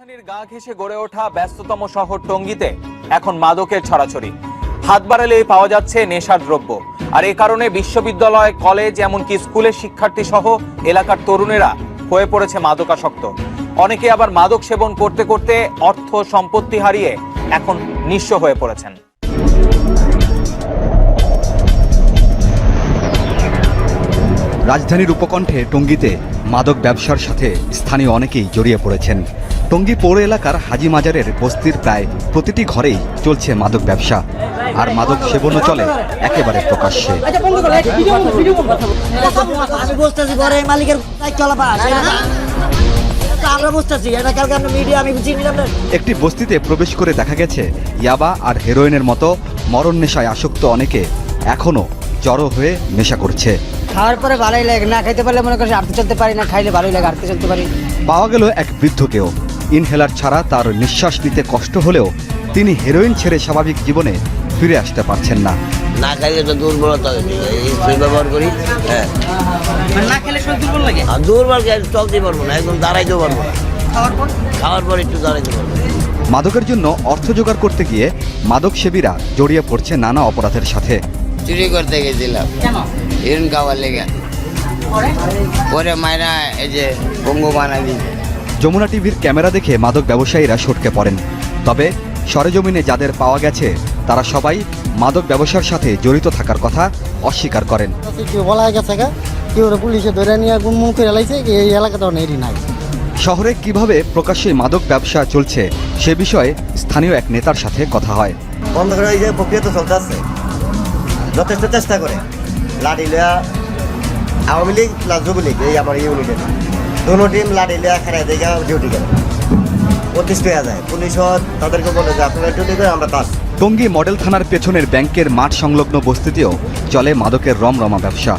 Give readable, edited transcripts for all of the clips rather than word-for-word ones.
রাজধানীর গা ঘেঁষে গড়ে ওঠা ব্যস্ততম শহর টঙ্গীতে এখন মাদকের ছড়াছড়ি। হাত বাড়ালেই পাওয়া যাচ্ছে নেশার দ্রব্য। আর এ কারণে বিশ্ববিদ্যালয়, কলেজ, এমনকি স্কুলের শিক্ষার্থী সহ এলাকার তরুণেরা হয়ে পড়েছে মাদকাসক্ত। অনেকে আবার মাদক সেবন করতে করতে অর্থ সম্পত্তি হারিয়ে এখন নিঃস্ব হয়ে পড়েছেন। রাজধানীর উপকণ্ঠে টঙ্গীতে মাদক ব্যবসার সাথে স্থানীয় অনেকেই জড়িয়ে পড়েছেন। টঙ্গী পৌর এলাকার হাজি মাজারের বস্তির প্রায় প্রতিটি ঘরেই চলছে মাদক ব্যবসা, আর মাদক সেবনও চলে একেবারে প্রকাশ্যে। একটি বস্তিতে প্রবেশ করে দেখা গেছে ইয়াবা আর হেরোইনের মতো মরণ নেশায় আসক্ত অনেকে এখনো জড়ো হয়ে নেশা করছে। খাওয়ার পরে ভালোই লাগে, না খাইতে পারলে মনে করছে হাঁটতে চলতে পারি না, খাইলে ভালোই লাগে, হাঁটতে চলতে পারি। পাওয়া গেল এক বৃদ্ধকেও। ইনহেলার ছাড়া তার নিঃশ্বাস নিতে কষ্ট হলেও তিনি হেরোইন ছেড়ে স্বাভাবিক জীবনে ফিরে আসতে পারছেন না। না খাইলে তো দুর্বলতা ব্যবহার করি। হ্যাঁ, না খেলে শরীর দুর্বল লাগে। আর দুর্বল চলতে পারবো না, একদম দাঁড়াইতেও পারবো না। খাওয়ার পর একটু দাঁড়াইতে পারবো। মাদকের জন্য অর্থ জোগাড় করতে গিয়ে মাদক সেবীরা জড়িয়ে পড়ছে নানা অপরাধের সাথে। চুরি করতে গেছিলাম হিরণ খাওয়ার লেগে, পরে মায়েরা এই যে পঙ্গু বানা দিয়েছে। যমুনা টিভির ক্যামেরা দেখে মাদক ব্যবসায়ীরা সটকে পড়েন। তবে সরেজমিনে যাদের পাওয়া গেছে তারা সবাই মাদক ব্যবসার সাথে জড়িত থাকার কথা অস্বীকার করেন। শহরে কিভাবে প্রকাশ্যে মাদক ব্যবসা চলছে সে বিষয়ে স্থানীয় এক নেতার সাথে কথা হয়। বন্ধ করে এই যে প্রক্রিয়া তো চলতে আছে, যথেষ্ট চেষ্টা করে লাঠি লিয়া আওয়ামী লীগ প্লাস যুবলীগ এই আমার ইউনিটের দুটো টিম লাঠি লিয়া খেলায় দেখে ডিউটি করে প্রতিষ্ঠিত হয়ে যায়। পুলিশও তাদেরকে বলে যে আপনারা ডিউটি করে আমরা কাজ। টঙ্গী মডেল থানার পেছনের ব্যাংকের মাঠ সংলগ্ন বস্তিতেও চলে মাদকের রমরমা ব্যবসা।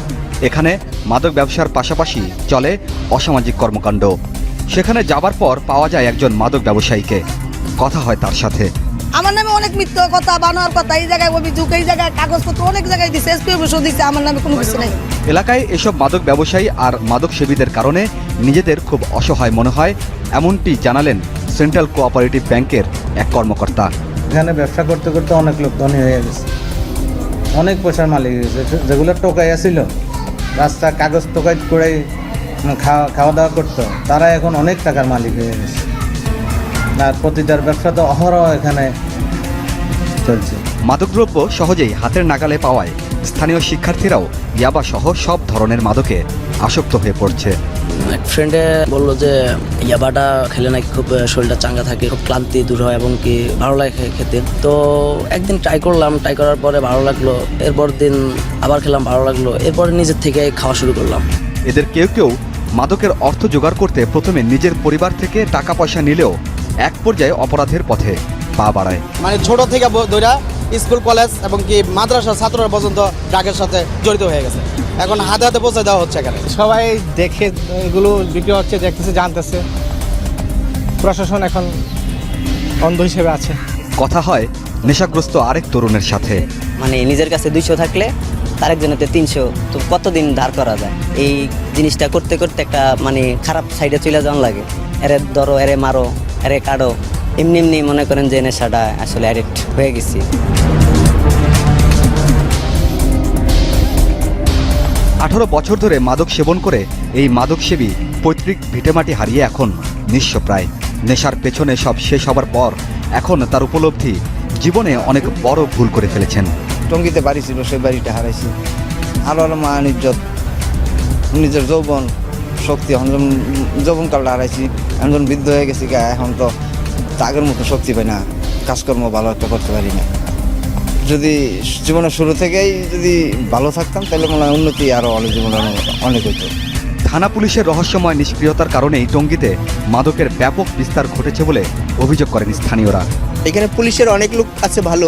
এখানে মাদক ব্যবসার পাশাপাশি চলে অসামাজিক কর্মকাণ্ড। সেখানে যাবার পর পাওয়া যায় একজন মাদক ব্যবসায়ীকে। কথা হয় তার সাথে। আমার নামে অনেক মিথ্যা কথা, বানোয়ার কথা, এই জায়গায় অভিযোগ, এই জায়গায় কাগজপত্র অনেক জায়গায় দিচ্ছে, এসপি অফিসও দিচ্ছে, আমার নামে কোনো কিছু নেই। এলাকায় এসব মাদক ব্যবসায়ী আর মাদক সেবীদের কারণে নিজেদের খুব অসহায় মনে হয়, এমনটি জানালেন সেন্ট্রাল কোঅপারেটিভ ব্যাংকের এক কর্মকর্তা। এখানে ব্যবসা করতে করতে অনেক লোক ধনী হয়ে গেছে, অনেক পয়সার মালিক হয়ে গেছে। যেগুলো টোকাই আসছিল, রাস্তা কাগজ টোকাই করে খাওয়া দাওয়া করতো, তারা এখন অনেক টাকার মালিক হয়ে গেছে। আর প্রতিটার ব্যবসা তো অহরহ এখানে চলছে। মাদকদ্রব্য সহজেই হাতের নাগালে পাওয়ায় স্থানীয় শিক্ষার্থীরাও ইয়াবা সহ সব ধরনের মাদকে আসক্ত হয়ে পড়ছে। এক ফ্রেন্ডে বললো যে ইয়াবাটা খেলে নাকি খুব শরীরটা চাঙ্গা থাকে, খুব ক্লান্তি দূর হয় এবং কি ভালো লাগে খেতে। তো একদিন ট্রাই করলাম, ট্রাই করার পরে ভালো লাগলো, এরপর দিন আবার খেলাম, ভালো লাগলো, এরপরে নিজের থেকে খাওয়া শুরু করলাম। এদের কেউ কেউ মাদকের অর্থ জোগাড় করতে প্রথমে নিজের পরিবার থেকে টাকা পয়সা নিলেও এক পর্যায়ে অপরাধের পথে পা বাড়ায়। মানে ছোট থেকে ধরা স্কুল, কলেজ এবং কি মাদ্রাসার ছাত্ররা পর্যন্ত ড্রাগের সাথে জড়িত হয়ে গেছে। এখন হাতে হাতে পৌঁছে দেওয়া হচ্ছে এখানে। সবাই দেখে এগুলো বিক্রি হচ্ছে, দেখতেছে, জানতেছে। প্রশাসন এখন অন্ধ হিসেবে আছে। কথা হয় নেশাগ্রস্ত আরেক তরুণের সাথে। মানে নিজের কাছে 200 থাকলে আরেকজনেতে 300, তো কতদিন ধার করা যায়? এই জিনিসটা করতে করতে একটা মানে খারাপ সাইডে চলে যাওয়ার লাগে। এরে ধরো, এরে মারো, এরে কাটো, এমনি এমনি মনে করেন যে নেশাটা আসলে অ্যাডিক্ট হয়ে গেছি। 18 বছর ধরে মাদক সেবন করে এই মাদক সেবী পৈতৃক ভিটেমাটি হারিয়ে এখন নিঃস্ব প্রায়। নেশার পেছনে সব শেষ হবার পর এখন তার উপলব্ধি জীবনে অনেক বড় ভুল করে ফেলেছেন। টঙ্গীতে বাড়ি ছিল, সেই বাড়িটা হারাইছি। আরো মান ইজ্জত, নিজের যৌবন শক্তি, যৌবনকালটা হারাইছি। এখন বৃদ্ধ হয়ে গেছি, এখন তো আগের মতো শক্তি পাই না, কাজকর্ম ভালো একটা করতে পারি না। যদি জীবনের শুরু থেকেই যদি ভালো থাকতাম তাহলে মনে হয় উন্নতি আরও অনেক জীবনে অনেক হতো। থানা পুলিশের রহস্যময় নিষ্ক্রিয়তার কারণেই টঙ্গীতে মাদকের ব্যাপক বিস্তার ঘটেছে বলে অভিযোগ করেন স্থানীয়রা। এখানে পুলিশের অনেক লোক আছে ভালো,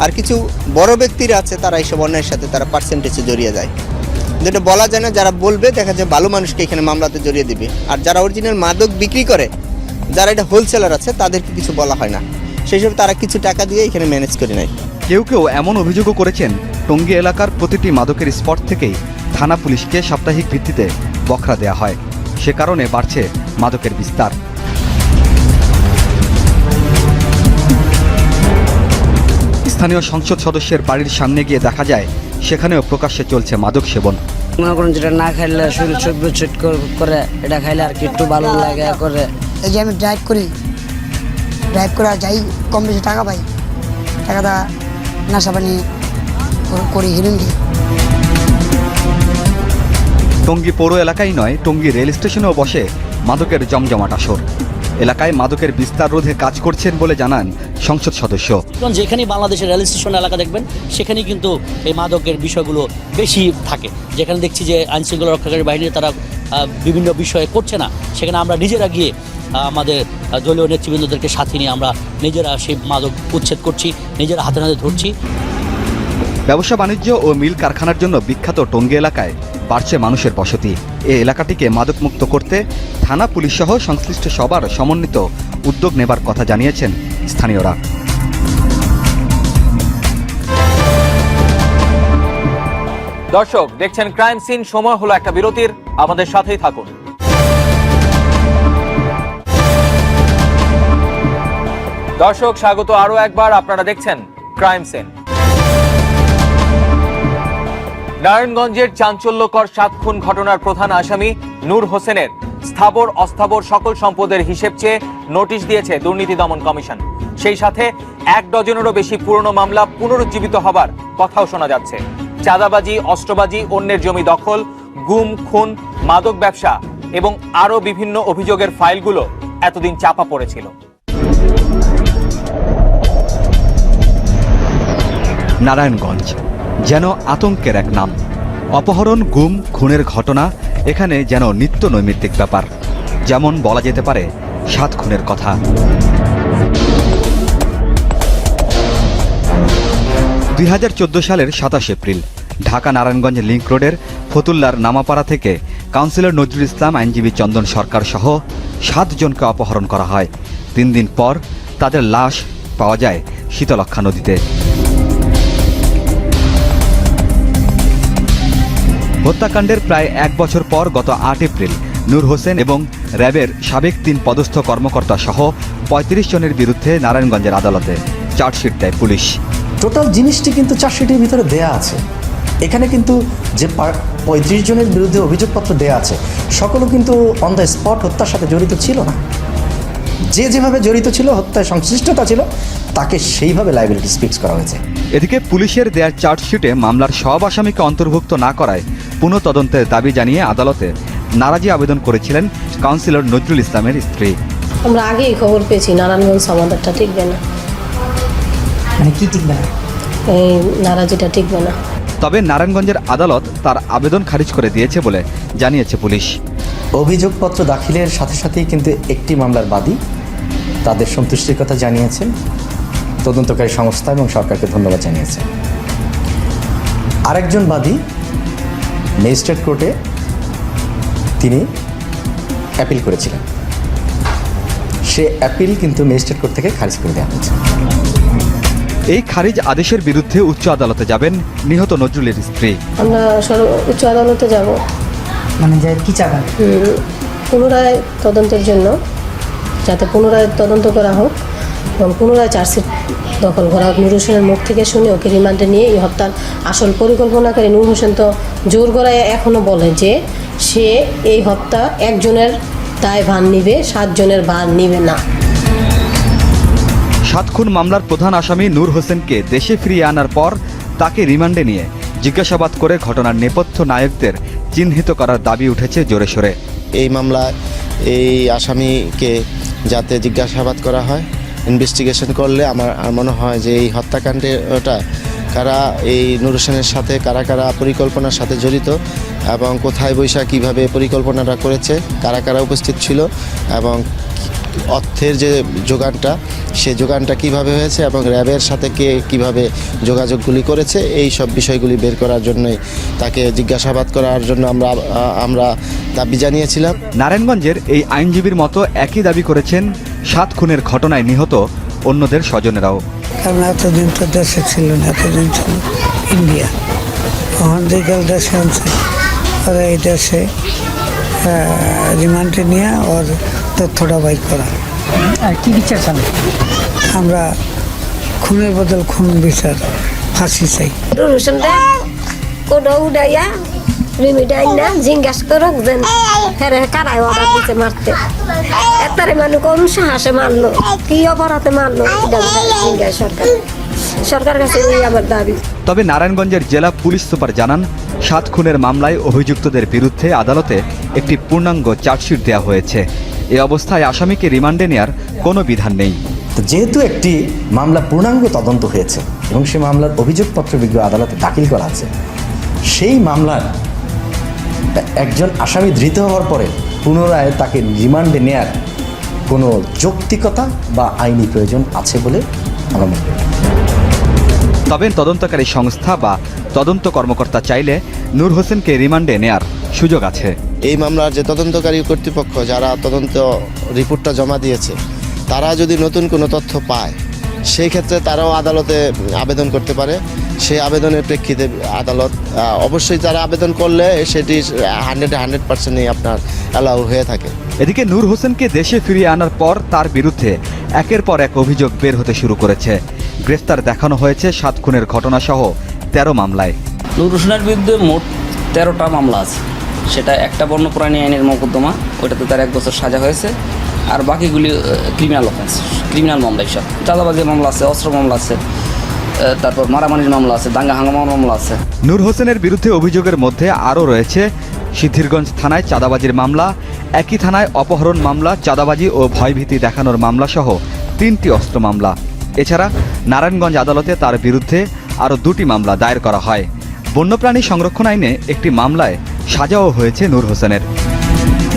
আর কিছু বড় ব্যক্তিরা আছে তারা এইসব অন্যায়ের সাথে তারা পার্সেন্টেজে জড়িয়ে যায়, যেটা বলা যায় না। যারা বলবে দেখা যায় ভালো মানুষকে এখানে মামলাতে জড়িয়ে দিবে, আর যারা অরিজিনাল মাদক বিক্রি করে, যারা এটা হোলসেলার আছে, তাদেরকে কিছু বলা হয় না। সেই সব তারা কিছু টাকা দিয়ে এখানে ম্যানেজ করে নেয়। কেউ কেউ এমন অভিযোগও করেছেন টঙ্গী এলাকার প্রতিটি মাদকের স্পট থেকেই থানা পুলিশকে সাপ্তাহিক ভিত্তিতে বখরা দেয়া হয়। সে কারণে বাড়ছে মাদকের বিস্তার। স্থানীয় সংসদ সদস্যের বাড়ির সামনে গিয়ে দেখা যায় সেখানেও প্রকাশ্যে চলছে মাদক সেবন। মনে করেন যেটা না খাইলে শরীর চুট করে, এটা খাইলে আর কি একটু ভালো লাগে করে। এই যে আমি ড্রাইভ করে যাই, কম বেশি টাকা পাই, টাকাটা নেশা পানি করি হিরুঙ্গি। টঙ্গী পৌর এলাকায় নয়, টঙ্গী রেল স্টেশনেও বসে মাদকের জমজমাট আসর। এলাকায় মাদকের বিস্তার রোধে কাজ করছেন বলে জানান সংসদ সদস্য। যেখানেই বাংলাদেশের রেল স্টেশন এলাকা দেখবেন সেখানেই কিন্তু এই মাদকের বিষয়গুলো বেশি থাকে। যেখানে দেখছি যে আইনশৃঙ্খলা রক্ষাকারী বাহিনী তারা বিভিন্ন বিষয়ে করছে না, সেখানে আমরা নিজেরা গিয়ে আমাদের দলীয় নেতৃবৃন্দদেরকে সাথে নিয়ে আমরা নিজেরা সেই মাদক উচ্ছেদ করছি, নিজেরা হাতে হাতে ধরছি। ব্যবসা বাণিজ্য ও মিল কারখানার জন্য বিখ্যাত টঙ্গী এলাকায় বাড়ছে মানুষের বসতি। এই এলাকাটিকে মাদকমুক্ত করতে থানা পুলিশ সহ সংশ্লিষ্ট সবার সমন্বিত উদ্যোগ নেবার কথা জানিয়েছেন স্থানীয়রা। দর্শক দেখছেন ক্রাইম সিন, সময় হলো একটা বিরতির, আমাদের সাথেই থাকুন। দর্শক স্বাগত আরো একবার, আপনারা দেখছেন ক্রাইম সিন। নারায়ণগঞ্জের চাঞ্চল্যকর 7 খুন ঘটনার প্রধান আসামি নূর হোসেনের স্থাবর অস্থাবর সকল সম্পদের হিসেব চেয়ে নোটিশ দিয়েছে দুর্নীতি দমন কমিশন। সেই সাথে 1 ডজনেরও বেশি পুরনো মামলা পুনরুজ্জীবিত হবার কথাও শোনা যাচ্ছে। চাঁদাবাজি, অস্ত্রবাজি, অন্যের জমি দখল, গুম, খুন, মাদক ব্যবসা এবং আরো বিভিন্ন অভিযোগের ফাইলগুলো এতদিন চাপা পড়েছিল। নারায়ণগঞ্জ যেন আতঙ্কের এক নাম। অপহরণ, গুম, খুনের ঘটনা এখানে যেন নিত্য নৈমিত্তিক ব্যাপার। যেমন বলা যেতে পারে 7 খুনের কথা। 2014 সালের 27 এপ্রিল ঢাকা নারায়ণগঞ্জ লিংক রোডের ফতুল্লার নামাপাড়া থেকে কাউন্সিলর নজরুল ইসলাম, আইনজীবী চন্দন সরকার সহ 7 জনকে অপহরণ করা হয়। 3 দিন পর তাদের লাশ পাওয়া যায় শীতলক্ষ্যা নদীতে। হত্যাকাণ্ডের প্রায় 1 বছর পর গত 8 এপ্রিল নূর হোসেন এবং র্যাবের সাবেক 3 পদস্থ কর্মকর্তা সহ 35 জনের বিরুদ্ধে নারায়ণগঞ্জের আদালতে চার্জশিট দেয় পুলিশ। টোটাল জিনিসটি কিন্তু চার্জশিটের ভিতরে দেয়া আছে। এখানে কিন্তু যে 35 জনের বিরুদ্ধে অভিযোগপত্র দেয়া আছে সকলও কিন্তু অন দ্য স্পট হত্যার সাথে জড়িত ছিল না। যে যেভাবে জড়িত ছিল, হত্যায় সংশ্লিষ্টতা ছিল, তাকে সেইভাবে লায়াবিলিটি ফিক্স করা হয়েছে। এদিকে পুলিশের দেয়ার চার্জশিটে মামলার সব আসামিকে অন্তর্ভুক্ত না করায় পুনঃ তদন্তের দাবি জানিয়ে আদালতে নারাজি আবেদন করেছিলেন কাউন্সিলর নজরুল ইসলামের স্ত্রী। আমরা আগেই খবর পেয়েছি নারায়ণগঞ্জ আমাদেরটা টিকবে না। মানে কি টিকবে না? এই নারাজিটা টিকবে না। তবে নারায়ণগঞ্জের আদালত তার আবেদন খারিজ করে দিয়েছে বলে জানিয়েছে পুলিশ। অভিযোগপত্র দাখিলের সাথে সাথেই কিন্তু একটি মামলার বাদী তাদের সন্তুষ্টির কথা জানিয়েছেন। তদন্তকারী সংস্থা এবং সরকারকে ধন্যবাদ জানিয়েছেন। আরেকজন বাদী ম্যাজিস্ট্রেট কোর্টে তিনি অ্যাপিল করেছিলেন। সে অ্যাপিল কিন্তু ম্যাজিস্ট্রেট কোর্ট থেকে খারিজ করে দেওয়া হয়েছে। এই খারিজ আদেশের বিরুদ্ধে উচ্চ আদালতে যাবেন নিহত নজরুলের স্ত্রী। আমরা উচ্চ আদালতে যাব। মানে যে কি চাবেন? পুনরায় তদন্তের জন্য, যাতে পুনরায় তদন্ত করা হোক এবং পুনরায় চার্জশিট দখল করা হোক। নূর হোসেনের মুখ থেকে শুনে ওকে রিমান্ডে নিয়ে এই হত্যার আসল পরিকল্পনাকারী নূর হোসেন তো জোর গলায় এখনও বলে যে সে এই হত্যা একজনের দায় ভার নিবে, 7 জনের ভার নিবে না। 7 খুন মামলার প্রধান আসামি নূর হোসেনকে দেশে ফিরিয়ে আনার পর তাকে রিমান্ডে নিয়ে জিজ্ঞাসাবাদ করে ঘটনার নেপথ্য নায়কদের চিহ্নিত করার দাবি উঠেছে জোরে সোরে। এই মামলায় এই আসামিকে যাতে জিজ্ঞাসাবাদ করা হয়, ইনভেস্টিগেশন করলে আমার মনে হয় যে এই হত্যাকাণ্ডটা কারা, এই নূর হোসেনের সাথে কারা কারা পরিকল্পনার সাথে জড়িত এবং কোথায় বৈশা কীভাবে পরিকল্পনাটা করেছে, কারা কারা উপস্থিত ছিল এবং অর্থের যে যোগানটা, সে যোগানটা কিভাবে হয়েছে এবং র্যাবের সাথে কে কিভাবে যোগাযোগগুলি করেছে, এই সব বিষয়গুলি বের করার জন্যই তাকে জিজ্ঞাসাবাদ করার জন্য আমরা দাবি জানিয়েছিলাম। নারায়ণগঞ্জের এই আইনজীবীর মতো একই দাবি করেছেন 7 খুনের ঘটনায় নিহত অন্যদের স্বজনেরাও। কারণ এতদিন তো দেশে ছিল না, এতদিন ছিল ইন্ডিয়া। এখন যেকাল দেশে আনছে ওরা এই দেশে রিমান্ডে নিয়ে ওর তথ্যটা বাইর করা। আর কি বিচার চান? আমরা খুনের বদল খুন বিচার, ফাঁসি চাই। কোডো উড়াইয়া রিমিডাই না জিজ্ঞাস করুক যেন হ্যাঁ কারাই অর্ডার দিতে মারতে এতারে মানুষ কোন সাহসে মারলো, কি অপরাধে মারলো, জিজ্ঞাসা সরকার কাছে আমার দাবি। তবে নারায়ণগঞ্জের জেলা পুলিশ সুপার জানান 7 খুনের মামলায় অভিযুক্তদের বিরুদ্ধে আদালতে একটি পূর্ণাঙ্গ চার্জশিট দেওয়া হয়েছে। এই অবস্থায় আসামিকে রিমান্ডে নেওয়ার কোনো বিধান নেই। তো যেহেতু একটি মামলা পূর্ণাঙ্গ তদন্ত হয়েছে এবং সেই মামলার অভিযোগপত্র বিজ্ঞ আদালতে দাখিল করা আছে, সেই মামলার একজন আসামি ধৃত হওয়ার পরে পুনরায় তাকে রিমান্ডে নেয়ার কোনো যৌক্তিকতা বা আইনি প্রয়োজন আছে বলে আমরা মনে করি। তবে তদন্তকারী সংস্থা বা তদন্ত কর্মকর্তা চাইলে নূর হোসেনকে রিমান্ডে নেয়ার সুযোগ আছে। এই মামলার যে তদন্তকারী কর্তৃপক্ষ যারা তদন্ত রিপোর্টটা জমা দিয়েছে, তারা যদি নতুন কোনো তথ্য পায় সেই ক্ষেত্রে তারাও আদালতে আবেদন করতে পারে। সেই আবেদনের প্রেক্ষিতে আদালত অবশ্যই তারা আবেদন করলে সেটি 100% আপনার অ্যালাউ হয়ে থাকে। এদিকে নূর হোসেনকে দেশে ফিরিয়ে আনার পর তার বিরুদ্ধে একের পর এক অভিযোগ বের হতে শুরু করেছে। গ্রেফতার দেখানো হয়েছে 7 খুনের ঘটনাসহ 13 মামলায়। নূর হোসেনের বিরুদ্ধে মোট 13টা মামলা আছে। সেটা একটা বন্যপ্রাণী আইনের মোকদ্দমা, ওইটাতে তার 1 বছর সাজা হয়েছে, আর বাকিগুলি ক্রিমিনাল অফেন্স, ক্রিমিনাল মামলা। হিসাব চাঁদাবাজি মামলা আছে, অস্ত্র মামলা আছে, তারপর মারামারির মামলা আছে, দাঙ্গা হাঙ্গামার মামলা আছে। নূর হোসেনের বিরুদ্ধে অভিযোগের মধ্যে আরও রয়েছে সিদ্ধিরগঞ্জ থানায় চাঁদাবাজির মামলা, একই থানায় অপহরণ মামলা, চাঁদাবাজি ও ভয়ভীতি দেখানোর মামলা সহ 3টি অস্ত্র মামলা। এছাড়া নারায়ণগঞ্জ আদালতে তার বিরুদ্ধে আরও 2টি মামলা দায়ের করা হয়। বন্যপ্রাণী সংরক্ষণ আইনে একটি মামলায় সাজাও হয়েছে নূর হোসেনের।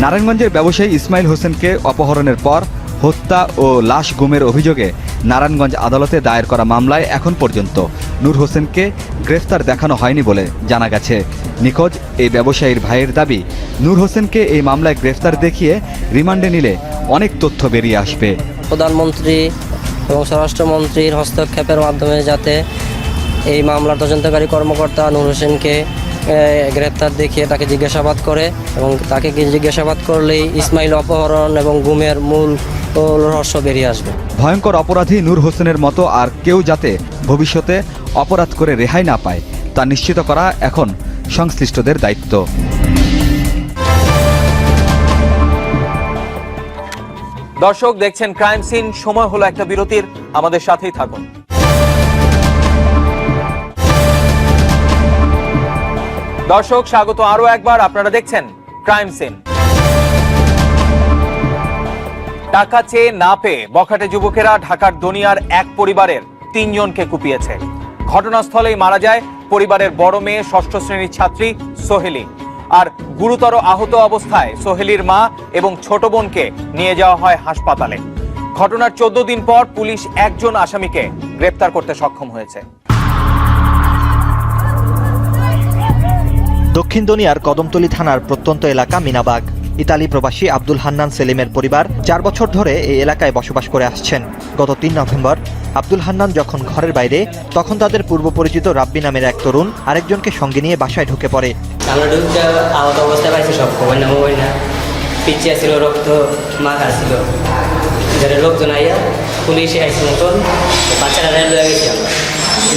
নারায়ণগঞ্জের ব্যবসায়ী ইসমাইল হোসেনকে অপহরণের পর হত্যা ও লাশ গুমের অভিযোগে নারায়ণগঞ্জ আদালতে দায়ের করা মামলায় এখন পর্যন্ত নূর হোসেনকে গ্রেফতার দেখানো হয়নি বলে জানা গেছে। নিখোঁজ এই ব্যবসায়ীর ভাইয়ের দাবি, নূর হোসেনকে এই মামলায় গ্রেফতার দেখিয়ে রিমান্ডে নিলে অনেক তথ্য বেরিয়ে আসবে। প্রধানমন্ত্রী এবং স্বরাষ্ট্রমন্ত্রীর হস্তক্ষেপের মাধ্যমে যাতে এই মামলার তদন্তকারী কর্মকর্তা নূর হোসেনকে গ্রেপ্তার দেখিয়ে তাকে জিজ্ঞাসাবাদ করে এবং তাকে জিজ্ঞাসাবাদ করলেই ইসমাইল অপহরণ এবং গুমের মূল রহস্য বেরিয়ে আসবে। ভয়ঙ্কর অপরাধী নূর হোসেনের মতো আর কেউ যাতে ভবিষ্যতে অপরাধ করে রেহাই না পায় তা নিশ্চিত করা এখন সংশ্লিষ্টদের দায়িত্ব। দর্শক দেখছেন ক্রাইম সিন, সময় হলো একটা বিরতির, আমাদের সাথেই থাকুন। দর্শক স্বাগত আরো একবার, আপনারা দেখছেন ক্রাইম সিন। টাকা চেয়ে না পেয়ে বখাটে যুবকেরা ঢাকার দনিয়ার এক পরিবারের 3 জনকে কুপিয়েছে। ঘটনাস্থলেই মারা যায় পরিবারের বড় মেয়ে 6ষ্ঠ শ্রেণীর ছাত্রী সোহেলি। আর গুরুতর আহত অবস্থায় সোহেলির মা এবং ছোট বোনকে নিয়ে যাওয়া হয় হাসপাতালে। ঘটনার 14 দিন পর পুলিশ একজন আসামিকে গ্রেপ্তার করতে সক্ষম হয়েছে। দক্ষিণ দনিয়ার কদমতলী থানার প্রত্যন্ত এলাকা মিনাবাগ। ইতালি প্রবাসী আব্দুল হান্নান সেলিমের পরিবার 4 বছর ধরে এই এলাকায় বসবাস করে আসছেন। গত 3 নভেম্বর আব্দুল হান্নান যখন ঘরের বাইরে, তখন তাদের পূর্ব পরিচিত রাব্বি নামের এক তরুণ আরেকজনকে সঙ্গে নিয়ে বাসায় ঢুকে পড়ে। আমরা ঢুকতে আহত অবস্থায় পাইছি, সব খবর না মোবাইল না, পিছিয়ে ছিল, রক্ত মাখা ছিল। যারা লোকজন আইয়া পুলিশে আইসি মতন বাচ্চারা রেল হয়ে গেছি আমরা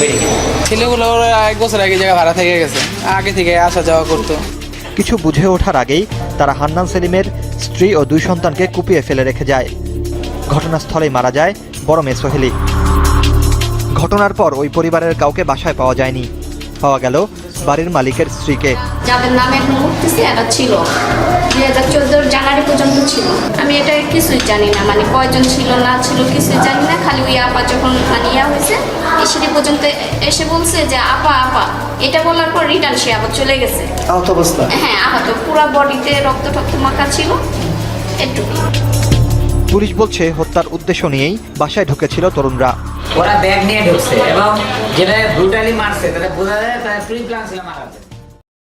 মেডিকেল। ছেলেগুলো 1 বছর আগে জায়গা ভাড়া থেকে গেছে, আগে থেকে আসা যাওয়া করতো। কিছু বুঝে ওঠার আগেই তারা হান্নান সেলিমের স্ত্রী ও 2 সন্তানকে কুপিয়ে ফেলে রেখে যায়। ঘটনাস্থলেই মারা যায় বড় মেয়ে সোহেলি। ঘটনার পর ওই পরিবারের কাউকে বাসায় পাওয়া যায়নি। পাওয়া গেল বাড়ির মালিকের স্ত্রীকে। যাদের নামে এখন মুক্তি এটা ছিল 2014 জানুয়ারি পর্যন্ত ছিল। আমি এটা কিছুই জানি না, মানে কয়জন ছিল না ছিল কিছুই জানি না। খালি ওই আপা যখন মানে হয়েছে এসে পর্যন্ত এসে বলছে যে আপা আপা, এটা বলার পর রিটার্ন সে আবার চলে গেছে আহত অবস্থা। হ্যাঁ আহত, পুরো বডিতে রক্ত টক্ত মাখা ছিল এটুকু। পুলিশ বলছে হত্যার উদ্দেশ্য নিয়েই বাসায় ঢুকেছিল তরুণরা। ওরা ব্যাগ নিয়ে ঢুকছে এবং যেটা ব্রুটালি মারছে তারা বোঝা যায় তারা প্রি প্ল্যান ছিল মারাতে।